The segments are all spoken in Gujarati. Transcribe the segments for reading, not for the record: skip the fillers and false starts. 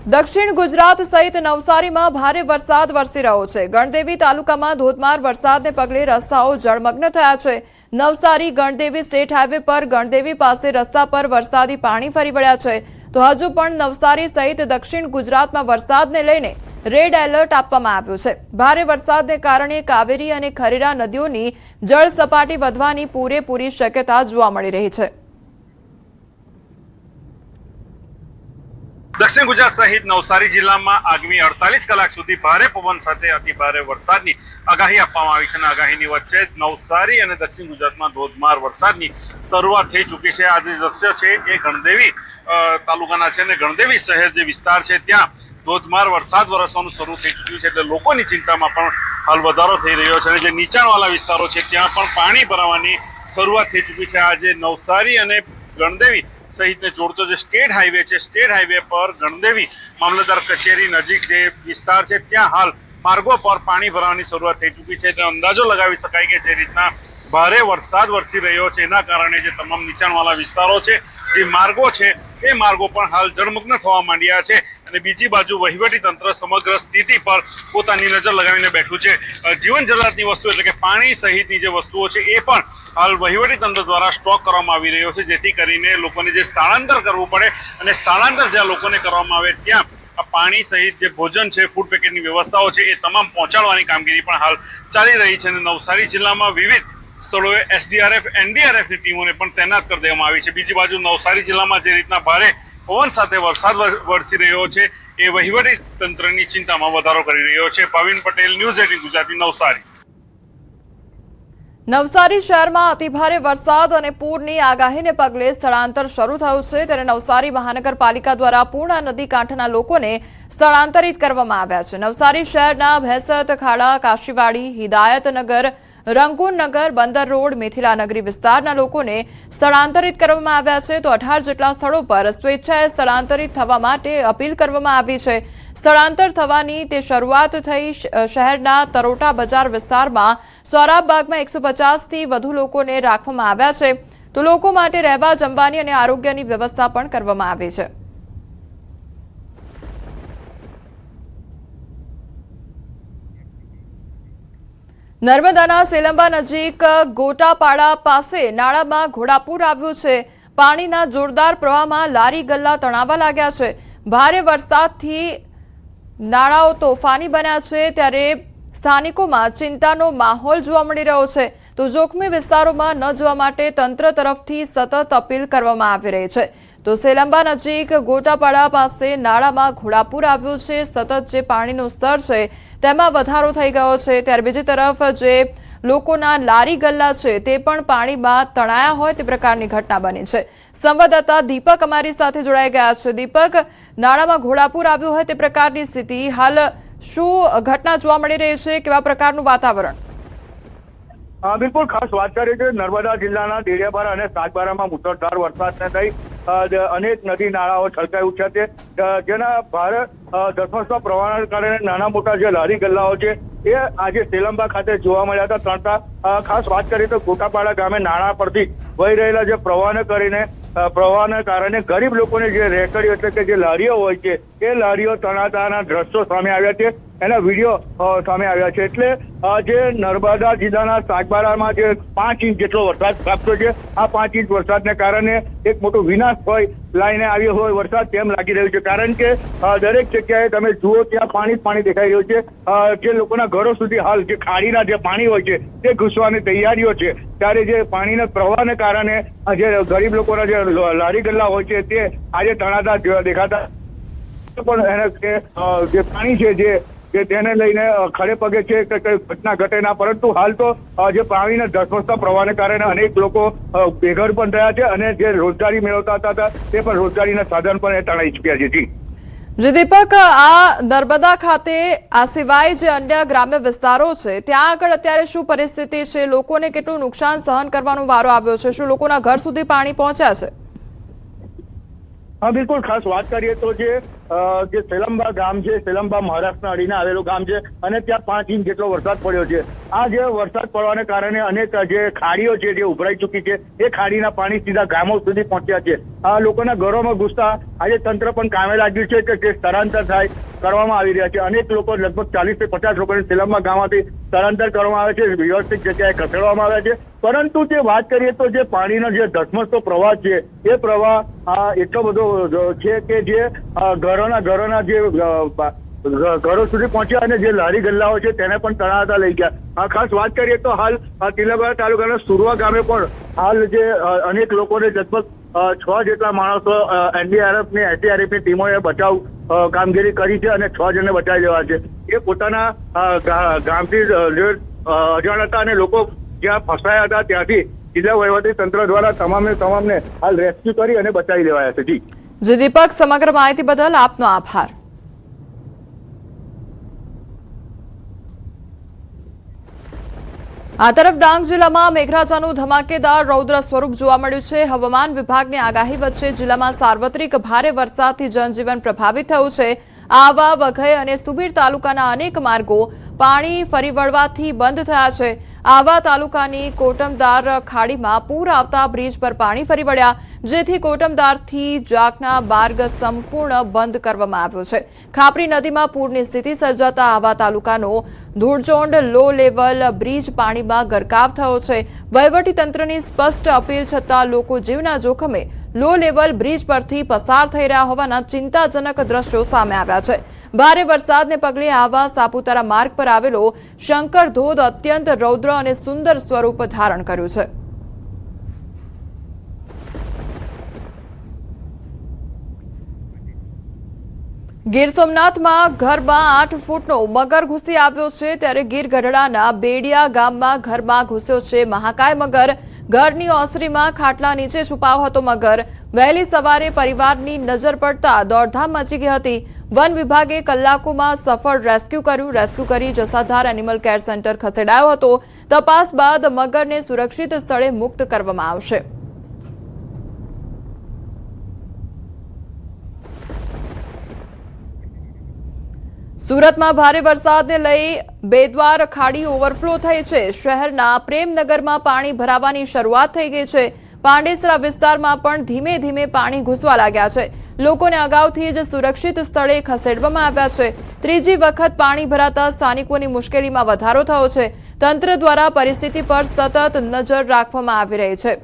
દક્ષિણ ગુજરાત સહિત નવસારીમાં ભારે વરસાદ વરસી રહ્યો છે। ગણદેવી તાલુકામાં ધોધમાર વરસાદને પગલે રસ્તાઓ જળમગ્ન થયા છે। નવસારી ગણદેવી સ્ટેટ હાઈવે પર ગણદેવી પાસે રસ્તા પર વરસાદી પાણી ફરી વળ્યા છે। તો હજુ પણ નવસારી સહિત દક્ષિણ ગુજરાતમાં વરસાદને લઈને રેડ એલર્ટ આપવામાં આવ્યું છે। ભારે વરસાદને કારણે કાવેરી અને ખરેરા નદીઓની જળ સપાટી વધવાની પૂરેપૂરી શક્યતા જોવા મળી રહી છે। दक्षिण गुजरात सहित नवसारी जिला में आगामी 48 कलाक सुधी भारे पवन साथे अति भारे वरसादनी आगाही आपवामां आवी छे। आगाहीनी वच्चे नवसारी और दक्षिण गुजरात में धोधमार वरसादनी शरूआत थई चूकी है। आज दृश्य है ये गणदेवी तालुकाना छे ने गणदेवी शहर जे विस्तार है त्यां धोधमार वरसाद वरसवानुं शरू थई चूक्युं छे એટલે લોકોની ચિંતામાં પણ હાલ વધારો થઈ રહ્યો છે। જે નીચાણવાળા વિસ્તારો છે ત્યાં પણ પાણી ભરાવાની શરૂઆત થઈ ચૂકી છે। આજે નવસારી અને ગણદેવી सहित ने जोड़तो जो स्टेट हाईवे है, स्टेट हाईवे पर गणदेवी मामलतदार कचेरी नजीक जो विस्तार है त्या हाल मार्गों पर पानी भरावानी शुरुआत थई चूकी है। तो अंदाजो लगावी शकाय के जे रीतना भारे वरसाद वरसी रह्यो छे एना कारणे जे तमाम नीचाणवाळा विस्तारो छे जे मार्गो छे ए मार्गो पण हाल जळमग्न थवा मांड्या छे। અને બીજી બાજુ વહીવટી તંત્ર સમગ્ર સ્થિતિ પર પોતાની નજર લગાવીને બેઠું છે। જીવન જરૂરિયાતની વસ્તુ એટલે કે પાણી સહિતની જે વસ્તુઓ છે એ પણ હાલ વહીવટી તંત્ર દ્વારા સ્ટોક કરવામાં આવી રહ્યો છે, જેથી કરીને લોકોને જે સ્થળાંતર કરવું પડે અને સ્થળાંતર જ્યાં લોકોને કરવામાં આવે ત્યાં પાણી સહિત જે ભોજન છે, ફૂડ પેકેટની વ્યવસ્થાઓ છે એ તમામ પહોંચાડવાની કામગીરી પણ હાલ ચાલી રહી છે। અને નવસારી જિલ્લામાં વિવિધ સ્થળોએ એસડીઆરએફ એનડીઆરએફની ટીમોને પણ તૈનાત કરી દેવામાં આવી છે। બીજી બાજુ નવસારી જિલ્લામાં જે રીતના ભારે પવન સાથે વરસાદ વરસી રહ્યો છે એ વહીવટી તંત્રની ચિંતામાં વધારો કરી રહ્યો છે। ભાવિન પટેલ, ન્યૂઝ 18 ગુજરાતી, નવસારી। નવસારી શહેરમાં અતિભારે વરસાદ અને પૂરની આગાહીને પગલે સ્થળાંતર શરૂ થયું છે। ત્યારે નવસારી મહાનગરપાલિકા દ્વારા પૂર્ણા નદી કાંઠાના લોકોને સ્થળાંતરિત કરવામાં આવ્યા છે। નવસારી શહેરના ભેંસત ખાડા, કાશીવાડી, હિદાયતનગર, રંગૂનનગર, બંદર રોડ, મિથિલાનગરી વિસ્તારના લોકોને સ્થળાંતરિત કરવામાં આવ્યા છે। તો 18 જેટલા સ્થળો પર સ્વેચ્છાએ સ્થળાંતરિત થવા માટે અપીલ કરવામાં આવી છે। સ્થળાંતર થવાની તે શરૂઆત થઈ। શહેરના તરોટા બજાર વિસ્તારમાં સોરાબ બાગમાં 150 થી વધુ લોકોને રાખવામાં આવ્યા છે। તો લોકો માટે રહેવા, જમવાની અને આરોગ્યની વ્યવસ્થા પણ કરવામાં આવી છે। નર્મદાના સેલંબા નજીક ગોટાપાડા પાસે નાળામાં ઘોડાપૂર આવ્યું છે। પાણીના જોરદાર પ્રવાહમાં લારી ગલ્લા તણાવા લાગ્યા છે। ભારે વરસાદથી નાળાઓ તોફાની બન્યા છે, ત્યારે સ્થાનિકોમાં ચિંતાનો માહોલ જોવા મળી રહ્યો છે। તો જોખમી વિસ્તારોમાં ન જવા માટે તંત્ર તરફથી સતત અપીલ કરવામાં આવી રહી છે। તો સેલંબા નજીક ગોટાપાડા પાસે નાળામાં ઘોડાપૂર આવ્યું છે। સતત જે પાણીનું સ્તર છે તેમાં વધારો થઈ ગયો છે। ત્યારે બીજી તરફ જે લોકોના લારી ગલ્લા છે તે પણ પાણીમાં તણાયા હોય તે પ્રકારની ઘટના બની છે। સંવાદદાતા દીપક અમારી સાથે જોડાઈ ગયા છે। દીપક, નાળામાં ઘોડાપૂર આવ્યું હોય તે પ્રકારની સ્થિતિ, હાલ શું ઘટના જોવા મળી રહી છે, કેવા પ્રકારનું વાતાવરણ? બિલકુલ, ખાસ વાત કરીએ કે નર્મદા જિલ્લાના દેડિયાપાડા અને સાગબારામાં મુસળધાર વરસાદને થઈ અનેક નદી નાળાઓ છલકાઈ ઉઠ્યા છે, જેના ભારે ધસમસતા પ્રવાહના કારણે નાના મોટા જે લારી ગલ્લાઓ છે એ આજે સેલંબા ખાતે જોવા મળ્યા હતા તરતા। ખાસ વાત કરીએ તો ગોટાપાડા ગામે નાળા પરથી વહી રહેલા જે પ્રવાહને કારણે ગરીબ લોકોને જે રેકડીઓ એટલે કે જે લારીઓ હોય છે એ લારીઓ તણાતાના દ્રશ્યો સામે આવ્યા છે, એના વિડીયો સામે આવ્યા છે। એટલે જે નર્મદા જિલ્લાના સાગબારામાં જે 5 ઇંચ જેટલો વરસાદ ખાબક્યો છે, આ 5 ઇંચ વરસાદને કારણે એક મોટું વિનાશ ભય લાઈને આવ્યો હોય વરસાદ તેમ લાગી રહ્યું છે। કારણ કે દરેક જગ્યાએ તમે જુઓ ત્યાં પાણી જ પાણી દેખાઈ રહ્યું છે। જે લોકોના ઘરો સુધી હાલ જે ખાડીના જે પાણી હોય છે તે ઘૂસવાની તૈયારીઓ છે, ત્યારે જે પાણીના પ્રવાહને કારણે જે ગરીબ લોકોના જે લારી ગલ્લા હોય છે તે આજે તણાતા દેખાતા પણ એને જે પાણી છે જે તેને લઈને ખડે પગે છે કે કઈ ઘટના ઘટે ના, પરંતુ હાલ તો જે પાણીના ધસમસતા પ્રવાહને કારણે અનેક લોકો બેઘર પણ રહ્યા છે અને જે રોજગારી મેળવતા હતા તે પણ રોજગારીના સાધન પણ એ તણાઈ ચૂક્યા છે। જી દીપક, આ નર્મદા ખાતે આ સિવાય જે અન્ય ગ્રામ્ય વિસ્તારો છે ત્યાં આગળ અત્યારે શું પરિસ્થિતિ છે? લોકોને કેટલું નુકસાન સહન કરવાનો વારો આવ્યો છે? શું લોકોના ઘર સુધી પાણી પહોંચ્યા છે? હા બિલકુલ, ખાસ વાત કરીએ તો જે સેલંબા ગામ છે, સેલંબા મહારાષ્ટ્રના અડીને આવેલું ગામ છે અને ત્યાં 5 ઇંચ જેટલો વરસાદ પડ્યો છે. આ જે વરસાદ પડવાને કારણે અનેક જે ખાડીઓ છે જે ઉભરાઈ ચૂકી છે, એ ખાડીના પાણી સીધા ગામો સુધી પહોંચ્યા છે. આ લોકોના ઘરોમાં ઘૂસતા આજે તંત્ર પણ કામે લાગ્યું છે કે જે સ્થળાંતર કરવામાં આવી રહ્યા છે. અનેક લોકો, લગભગ 40 થી 50 લોકોને સેલંબા ગામમાંથી સ્થળાંતર કરવામાં આવે છે, વ્યવસ્થિત જગ્યાએ ખસેડવામાં આવે છે. પરંતુ જે વાત કરીએ તો જે પાણીનો જે ધસમસતો પ્રવાહ છે, એ પ્રવાહ એટલો બધો છે કે જે ઘરોના જે ઘરો સુધી પહોંચ્યા અને જે લારી ગલ્લાઓ છે તેને પણ તણાતા લઈ ગયા. ખાસ વાત કરીએ તો હાલ તિલકવાડા તાલુકાના સુરવા ગામે પણ હાલ જે અનેક લોકોને લગભગ 6 જેટલા માણસો NDRF ની SDRF ની ટીમોએ બચાવ કામગીરી કરી છે અને 6 જણને બચાવી લેવા છે. એ પોતાના ગામથી અજાણ હતા અને લોકો જ્યાં ફસાયા હતા ત્યાંથી જિલ્લા વહીવટી તંત્ર દ્વારા તમામને હાલ રેસ્ક્યુ કરી અને બચાવી લેવાયા છે. જી દીપક, સમગ્ર માહિતી બદલ આપનો આભાર. આ તરફ ડાંગ જિલ્લામાં મેઘરાજાનું ધમાકેદાર રૌદ્ર સ્વરૂપ જોવા મળ્યું છે. હવામાન વિભાગની આગાહી વચ્ચે જિલ્લામાં સાર્વત્રિક ભારે વરસાદથી જનજીવન પ્રભાવિત થયું છે. આહવા, વઘઈ અને સુબીર તાલુકાના અનેક માર્ગો પાણી ફરી વળવાથી બંધ થયા છે. આહવા તાલુકાની કોટમદાર ખાડીમાં પૂર આવતા બ્રિજ પર પાણી ફરી વળ્યા, જેથી કોટમદારથી જાખના માર્ગ સંપૂર્ણ બંધ કરવામાં આવ્યો છે. ખાપરી નદીમાં પૂરની સ્થિતિ સર્જાતા આહવા તાલુકાનો ધૂળચોંડ લો લેવલ બ્રિજ પાણીમાં ગરકાવ થયો છે. વહીવટીતંત્રની સ્પષ્ટ અપીલ છતાં લોકો જીવના જોખમે લો લેવલ બ્રિજ પરથી પસાર થઈ રહ્યા હોવાના ચિંતાજનક દ્રશ્યો સામે આવ્યા છે. ભારે વરસાદને પગલે આહવા સાપુતારા માર્ગ પર આવેલો શંકર ધોધ અત્યંત રૌદ્ર અને સુંદર સ્વરૂપ ધારણ કર્યું છે. ગીર સોમનાથમાં ઘરમાં 8 ફૂટનો મગર ઘૂસી આવ્યો છે, ત્યારે ગીર ગઢડાના બેડિયા ગામમાં ઘરમાં ઘૂસ્યો છે મહાકાય મગર. ઘરની ઓસરીમાં ખાટલા નીચે છુપાવ હતો મગર. વહેલી સવારે પરિવારની નજર પડતા દોડધામ મચી ગઈ હતી. વન વિભાગે કલાકોમાં સફળ રેસ્ક્યુ કરી જસાધાર એનિમલ કેર સેન્ટર ખસેડાયો હતો. તપાસ બાદ મગરને સુરક્ષિત સ્થળે મુક્ત કરવામાં આવશે. સુરતમાં ભારે વરસાદને લઈ બેદ્વાર ખાડી ઓવરફ્લો થઈ છે. શહેરના પ્રેમનગરમાં પાણી ભરાવાની શરૂઆત થઈ ગઈ છે. પાંડેસરા વિસ્તારમાં પણ ધીમે ધીમે પાણી ઘૂસવા લાગ્યા છે. લોકોને અગાઉથી જ સુરક્ષિત સ્થળે ખસેડવામાં આવ્યા છે. ત્રીજી વખત પાણી ભરાતા સ્થાનિકોની મુશ્કેલીમાં વધારો થયો છે. તંત્ર દ્વારા પરિસ્થિતિ પર સતત નજર રાખવામાં આવી રહી છે.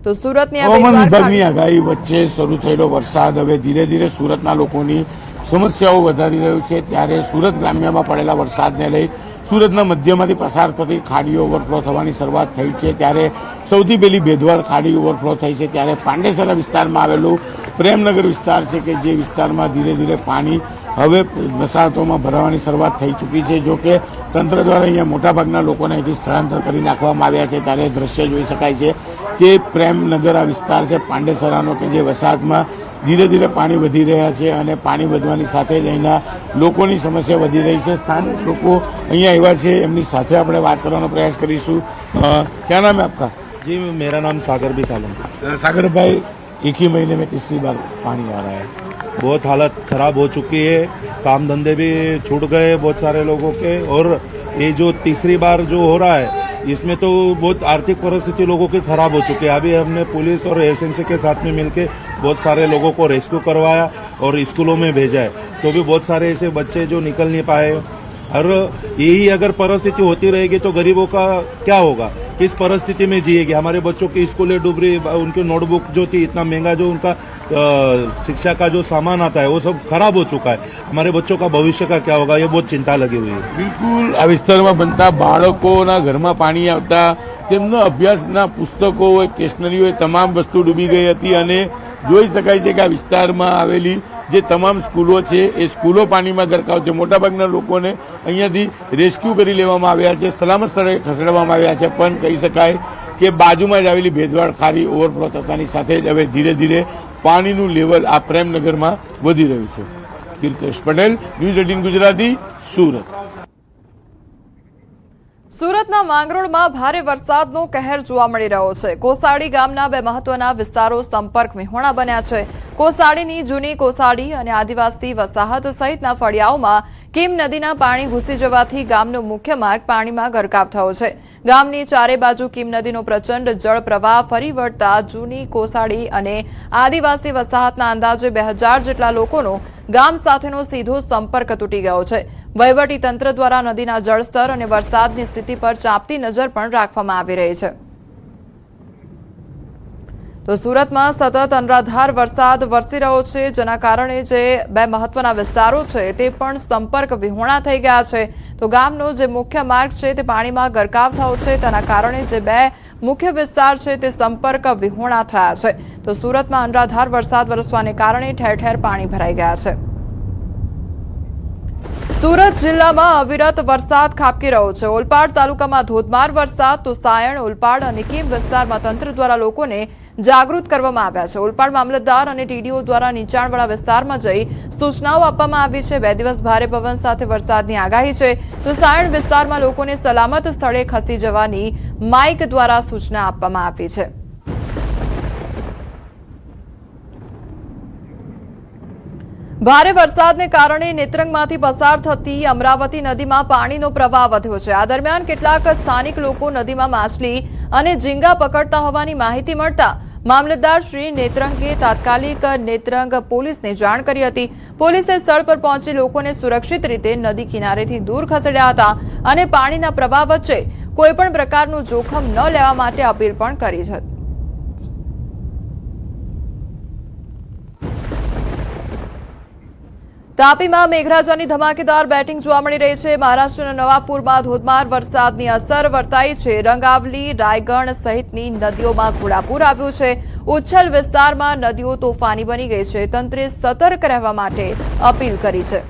તો સુરતની હવામાન વિભાગની આગાહી વચ્ચે શરૂ થયેલો વરસાદ હવે ધીરે ધીરે સુરતના લોકોની સમસ્યાઓ વધારી રહ્યો છે. ત્યારે સુરત ગ્રામ્યમાં પડેલા વરસાદને લઈ સુરતના મધ્યમાંથી પસાર થતી ખાડીઓ ઓવરફ્લો થવાની શરૂઆત થઈ છે. ત્યારે સૌથી પહેલી બેદવાર ખાડી ઓવરફ્લો થઈ છે. ત્યારે પાંડેસરા વિસ્તારમાં આવેલું પ્રેમનગર વિસ્તાર છે કે જે વિસ્તારમાં ધીરે ધીરે પાણી હવે વસાહતોમાં ભરાવાની શરૂઆત થઈ ચૂકી છે. જો કે તંત્ર દ્વારા અહીંયા મોટાભાગના લોકોને અહીંથી સ્થળાંતર કરી નાખવામાં આવ્યા છે. ત્યારે દ્રશ્ય જોઈ શકાય છે કે પ્રેમનગર આ વિસ્તાર છે પાંડેસરાનો કે જે વસાહતમાં ધીરે ધીરે પાણી વધી રહ્યા છે અને પાણી વધવાની સાથે જ અહીંના લોકોની સમસ્યા વધી રહી છે. સ્થાનિક લોકો અહીંયા આવ્યા છે, એમની સાથે આપણે વાત કરવાનો પ્રયાસ કરીશું. ક્યાં નામ है आपका? जी मेरा नाम सागर भी सालम। सागर भाई, एक ही महीने में तीसरी बार पानी आ रहा है. बहुत हालत खराब हो चुकी है, काम धंधे भी छूट गए बहुत सारे लोगों के, और ये जो तीसरी बार जो हो रहा है इसमें तो बहुत आर्थिक परिस्थिति लोगों की खराब हो चुकी है. अभी हमने पुलिस और एसएमसी के साथ में मिलके बहुत सारे लोगों को रेस्क्यू करवाया और स्कूलों में भेजा है. तो भी बहुत सारे ऐसे बच्चे जो निकल नहीं पाए, और यही अगर परिस्थिति होती रहेगी तो गरीबों का क्या होगा, किस परिस्थिति में जिएगी. हमारे बच्चों की स्कूलें डूब रही, उनकी नोटबुक जो थी, इतना महंगा जो उनका शिक्षा का जो सामान आता है वो सब खराब हो चुका है. हमारे बच्चों का भविष्य का क्या होगा, ये बहुत चिंता लगी हुई है. બિલકુલ આ વિસ્તારમાં બનતા બાળકોના ઘરમાં પાણી આવતા તેમનો અભ્યાસના પુસ્તકો હોય, સ્ટેશનરી હોય, તમામ વસ્તુ ડૂબી ગઈ હતી. અને જોઈ શકાય છે કે આ વિસ્તારમાં આવેલી જે તમામ સ્કૂલો છે એ સ્કૂલો પાણીમાં ગરકાવ છે. મોટાભાગના લોકોને અહીંયાથી રેસ્ક્યુ કરી લેવામાં આવ્યા છે, સલામત સ્થળે ખસેડવામાં આવ્યા છે. પણ કહી શકાય કે બાજુમાં જ આવેલી ભેદવાડ ખાડી ઓવરફ્લો થતાની સાથે જ હવે ધીરે ધીરે પાણીનું લેવલ આ પ્રેમનગરમાં વધી રહ્યું છે. કીર્તેશ પટેલ, ન્યૂઝ 18 ગુજરાતી, સુરત. સુરતના માંગરોળમાં ભારે વરસાદનો કહેર જોવા મળી રહ્યો છે. કોસાડી ગામના બે મહત્વના વિસ્તારો સંપર્ક વિહોણા બન્યા છે. કોસાડીની જૂની કોસાડી અને આદિવાસી વસાહત સહિતના ફળિયાઓમાં કીમ નદીના પાણી ઘૂસી જવાથી ગામનો મુખ્ય માર્ગ પાણીમાં ગરકાવ થયો છે. ગામની ચારે બાજુ કીમ નદીનો પ્રચંડ જળ પ્રવાહ ફરી વળતા જૂની કોસાડી અને આદિવાસી વસાહતના અંદાજે 2000 જેટલા લોકોનો ગામ સાથેનો સીધો સંપર્ક તૂટી ગયો છે. વહીવટી તંત્ર દ્વારા નદીના જળસ્તર અને વરસાદની સ્થિતિ પર ચાંપતી નજર પણ રાખવામાં આવી રહી છે. તો સુરતમાં સતત અનરાધાર વરસાદ વરસી રહ્યો છે, જેના કારણે જે બે મહત્વના વિસ્તારો છે તે પણ સંપર્ક વિહોણા થઈ ગયા છે. તો ગામનો જે મુખ્ય માર્ગ છે તે પાણીમાં ગરકાવ થયો છે, તેના કારણે જે બે મુખ્ય વિસ્તાર છે તે સંપર્ક વિહોણા થયા છે. તો સુરતમાં અનરાધાર વરસાદ વરસવાને કારણે ઠેર ઠેર પાણી ભરાઈ ગયા છે. સુરત જિલ્લામાં અવિરત વરસાદ ખાબકી રહ્યો છે. ઓલપાડ તાલુકામાં ધોધમાર વરસાદ, તો સાયણ, ઓલપાડ અને કીમ વિસ્તારમાં તંત્ર દ્વારા લોકોને જાગૃત કરવામાં આવ્યા છે. ઓલપાડ મામલતદાર અને ટીડીઓ દ્વારા નીચાણવાળા વિસ્તારમાં જઈ સૂચનાઓ આપવામાં આવી છે. 2 દિવસ ભારે પવન સાથે વરસાદની આગાહી છે. તો સાયણ વિસ્તારમાં લોકોને સલામત સ્થળે ખસી જવાની માઇક દ્વારા સૂચના આપવામાં આવી છે. ભારે વરસાદને કારણે નેત્રંગમાંથી પસાર થતી અમરાવતી નદીમાં પાણીનો પ્રવાહ વધ્યો છે. આ દરમિયાન કેટલાક સ્થાનિક લોકો નદીમાં માછલી અને ઝીંગા પકડતા હોવાની માહિતી મળતા મામલતદાર શ્રી નેત્રંગે તાત્કાલિક નેત્રંગ પોલીસને જાણ કરી હતી. પોલીસે સ્થળ પર પહોંચી લોકોને સુરક્ષિત રીતે નદી કિનારેથી દૂર ખસેડ્યા હતા અને પાણીના પ્રવાહ વચ્ચે કોઈપણ પ્રકારનું જોખમ ન લેવા માટે અપીલ પણ કરી છે. તાપીમાં મેઘરાજાની ધમાકેદાર બેટિંગ જોવા મળી રહી છે. મહારાષ્ટ્રના નવાપુરમાં ધોધમાર વરસાદની અસર વર્તાઈ છે. રંગાવલી, રાયગણ સહિતની નદીઓમાં ઘોડાપૂર આવ્યું છે. ઉચ્છલ વિસ્તારમાં નદીઓ તોફાની બની ગઈ છે. તંત્રે સતર્ક રહેવા માટે અપીલ કરી છે.